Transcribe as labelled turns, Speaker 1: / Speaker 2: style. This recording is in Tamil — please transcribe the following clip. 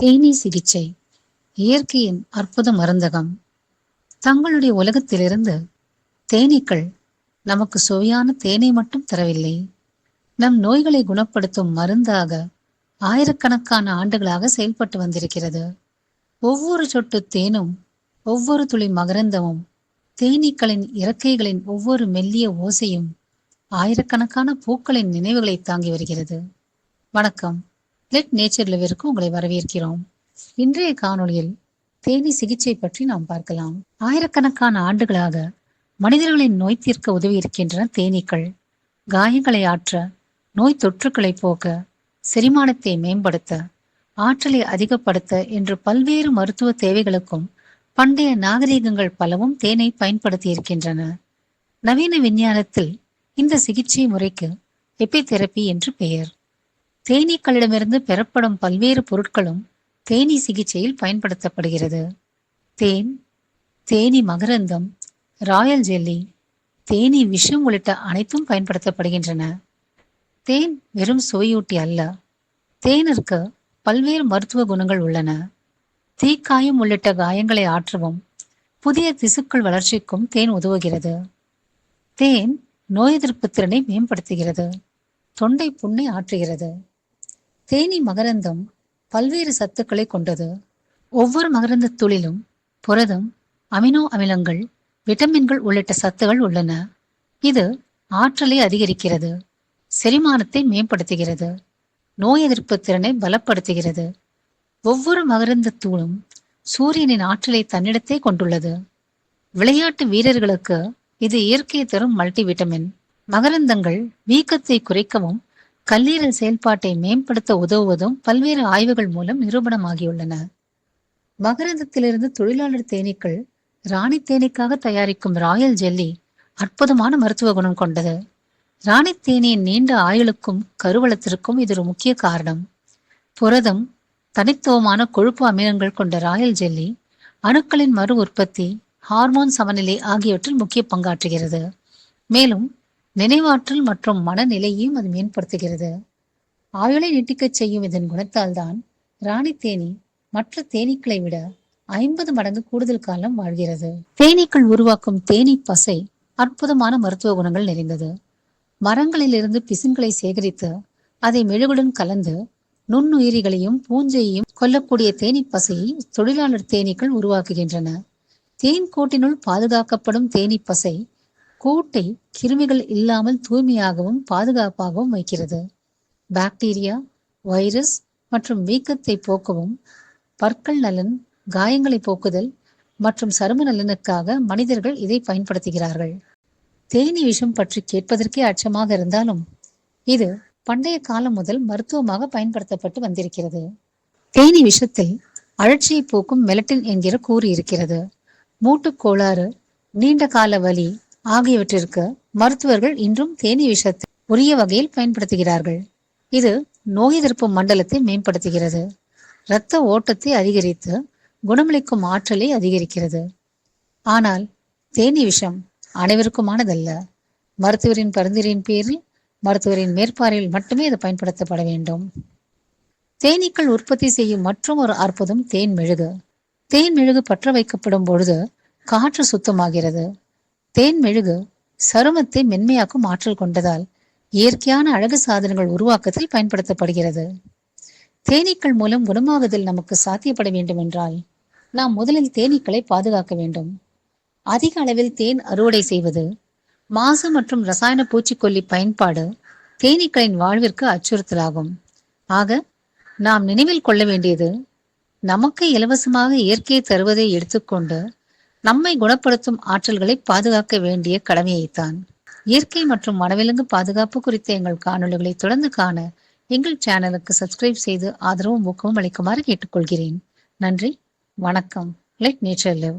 Speaker 1: தேனீ சிகிச்சை இயற்கையின் அற்புத மருந்தகம். தங்களுடைய உலகத்திலிருந்து தேனீக்கள் நமக்கு சுவையான தேனை மட்டும் தரவில்லை, நம் நோய்களை குணப்படுத்தும் மருந்தாக ஆயிரக்கணக்கான ஆண்டுகளாக செயல்பட்டு வந்திருக்கிறது. ஒவ்வொரு சொட்டு தேனும், ஒவ்வொரு துளி மகரந்தமும், தேனீக்களின் இறக்கைகளின் ஒவ்வொரு மெல்லிய ஓசையும் ஆயிரக்கணக்கான பூக்களின் நினைவுகளை தாங்கி வருகிறது. வணக்கம், லெட் நேச்சர் லிவிற்கு உங்களை வரவேற்கிறோம். இன்றைய காணொளியில் தேனீ சிகிச்சை பற்றி நாம் பார்க்கலாம். ஆயிரக்கணக்கான ஆண்டுகளாக மனிதர்களின் நோய் தீர்க்க உதவி இருக்கின்றன தேனீக்கள். காயங்களை ஆற்ற, நோய் தொற்றுக்களை போக்க, செரிமானத்தை மேம்படுத்த, ஆற்றலை அதிகப்படுத்த என்று பல்வேறு மருத்துவ தேவைகளுக்கும் பண்டைய நாகரீகங்கள் பலவும் தேனை பயன்படுத்தி இருக்கின்றன. நவீன விஞ்ஞானத்தில் இந்த சிகிச்சை முறைக்கு எபிதெரபி என்று பெயர். தேனீக்களிடமிருந்து பெறப்படும் பல்வேறு பொருட்களும் தேனீ சிகிச்சையில் பயன்படுத்தப்படுகிறது. தேன், தேனீ மகரந்தம், ராயல் ஜெல்லி, தேனீ விஷம் உள்ளிட்ட அனைத்தும் பயன்படுத்தப்படுகின்றன. தேன் வெறும் சுவையூட்டி அல்ல, தேனிற்கு பல்வேறு மருத்துவ குணங்கள் உள்ளன. தீக்காயம் உள்ளிட்ட காயங்களை ஆற்றவும், புதிய திசுக்கள் வளர்ச்சிக்கும் தேன் உதவுகிறது. தேன் நோய் எதிர்ப்பு திறனை மேம்படுத்துகிறது, தொண்டை புண்ணை ஆற்றுகிறது. தேனீ மகரந்தம் பல்வேறு சத்துக்களை கொண்டது. ஒவ்வொரு மகரந்த துளிலும் புரதம், அமினோ அமிலங்கள், விட்டமின்கள் உள்ளிட்ட சத்துகள் உள்ளன. இது ஆற்றலை அதிகரிக்கிறது, செரிமானத்தை மேம்படுத்துகிறது, நோய் எதிர்ப்பு திறனை பலப்படுத்துகிறது. ஒவ்வொரு மகரந்த தூளும் சூரியனின் ஆற்றலை தன்னிடத்தே கொண்டுள்ளது. விளையாட்டு வீரர்களுக்கு இது இயற்கை தரும் மல்டிவிட்டமின். மகரந்தங்கள் வீக்கத்தை குறைக்கவும், கல்லீரல் செயல்பாட்டை மேம்படுத்த உதவுவதும் பல்வேறு ஆய்வுகள் மூலம் நிரூபணமாகியுள்ளன. மகரந்தத்திலிருந்து தொழிலாளர் தேனீக்கள் ராணி தேனீக்காக தயாரிக்கும் ராயல் ஜெல்லி அற்புதமான மருத்துவ குணம் கொண்டது. ராணி தேனியின் நீண்ட ஆயுளுக்கும் கருவளத்திற்கும் இது ஒரு முக்கிய காரணம். புரதம், தனித்துவமான கொழுப்பு அமிலங்கள் கொண்ட ராயல் ஜெல்லி அணுக்களின் மறு உற்பத்தி, ஹார்மோன் சமநிலை ஆகியவற்றில் முக்கிய பங்காற்றுகிறது. மேலும் நினைவாற்றல் மற்றும் மனநிலையையும் அது மேம்படுத்துகிறது. ஆயுளை நீட்டிக்கச் செய்யும் இதன் குணத்தால் தான் ராணி தேனீ மற்ற தேனீக்களை விட 50 மடங்கு கூடுதல் காலம் வாழ்கிறது. தேனீக்கள் உருவாக்கும் தேனீ பசை அற்புதமான மருத்துவ குணங்கள் நிறைந்தது. மரங்களிலிருந்து பிசின்களை சேகரித்து அதை மெழுகுடன் கலந்து நுண்ணுயிரிகளையும் பூஞ்சையையும் கொல்லக்கூடிய தேனீ பசையை தொழிலாளர் தேனீக்கள் உருவாக்குகின்றன. தேன் கூட்டினுள் பாதுகாக்கப்படும் தேனீ பசை கூட்டை கிருமிகள் இல்லாமல் தூய்மையாகவும் பாதுகாப்பாகவும் வைக்கிறது. பாக்டீரியா, வைரஸ் மற்றும் வீக்கத்தை போக்கவும், பற்கள் நலன், காயங்களை போக்குதல் மற்றும் சரும நலனுக்காக மனிதர்கள் இதை பயன்படுத்துகிறார்கள். தேனீ விஷம் பற்றி கேட்பதற்கே அச்சமாக இருந்தாலும் இது பண்டைய காலம் முதல் மருத்துவமாக பயன்படுத்தப்பட்டு வந்திருக்கிறது. தேனீ விஷத்தில் அழற்சியை போக்கும் மெலட்டின் என்கிற கூறு இருக்கிறது. மூட்டுக்கோளாறு, நீண்ட கால வலி ஆகியவற்றிற்கு மருத்துவர்கள் இன்றும் தேனீ விஷத்தை உரிய வகையில் பயன்படுத்துகிறார்கள். இது நோய் எதிர்ப்பு மண்டலத்தை மேம்படுத்துகிறது, இரத்த ஓட்டத்தை அதிகரித்து குணமளிக்கும் ஆற்றலை அதிகரிக்கிறது. ஆனால் தேனீ விஷம் அனைவருக்குமானதல்ல. மருத்துவரின் பரிந்துரையின் பேரில், மருத்துவரின் மேற்பார்வையில் மட்டுமே இது பயன்படுத்தப்பட வேண்டும். தேனீக்கள் உற்பத்தி செய்யும் மற்றும் ஒரு அற்புதம் தேன் மெழுகு. தேன் மெழுகு பற்ற வைக்கப்படும் பொழுது காற்று சுத்தமாகிறது. தேன் மெழுகு சருமத்தை மென்மையாக்கும் ஆற்றல் கொண்டதால் இயற்கையான அழகு சாதனங்கள் உருவாக்கத்தில் பயன்படுத்தப்படுகிறது. தேனீக்கள் மூலம் குணமாகுதல் நமக்கு சாத்தியப்பட வேண்டும் என்றால் நாம் முதலில் தேனீக்களை பாதுகாக்க வேண்டும். அதிக அளவில் தேன் அறுவடை செய்வது, மாசு மற்றும் ரசாயன பூச்சிக்கொல்லி பயன்பாடு தேனீக்களின் வாழ்விற்கு அச்சுறுத்தலாகும். ஆக நாம் நினைவில் கொள்ள வேண்டியது, நமக்கு இலவசமாக இயற்கையை தருவதை எடுத்துக்கொண்டு நம்மை குணப்படுத்தும் ஆற்றல்களை பாதுகாக்க வேண்டிய கடமையைத்தான். இயற்கை மற்றும் வனவிலங்கு பாதுகாப்பு குறித்த எங்கள் காணொளிகளை தொடர்ந்து காண எங்கள் சேனலுக்கு சப்ஸ்கிரைப் செய்து ஆதரவும் ஊக்கமும் அளிக்குமாறு கேட்டுக்கொள்கிறேன். நன்றி, வணக்கம். Let nature live.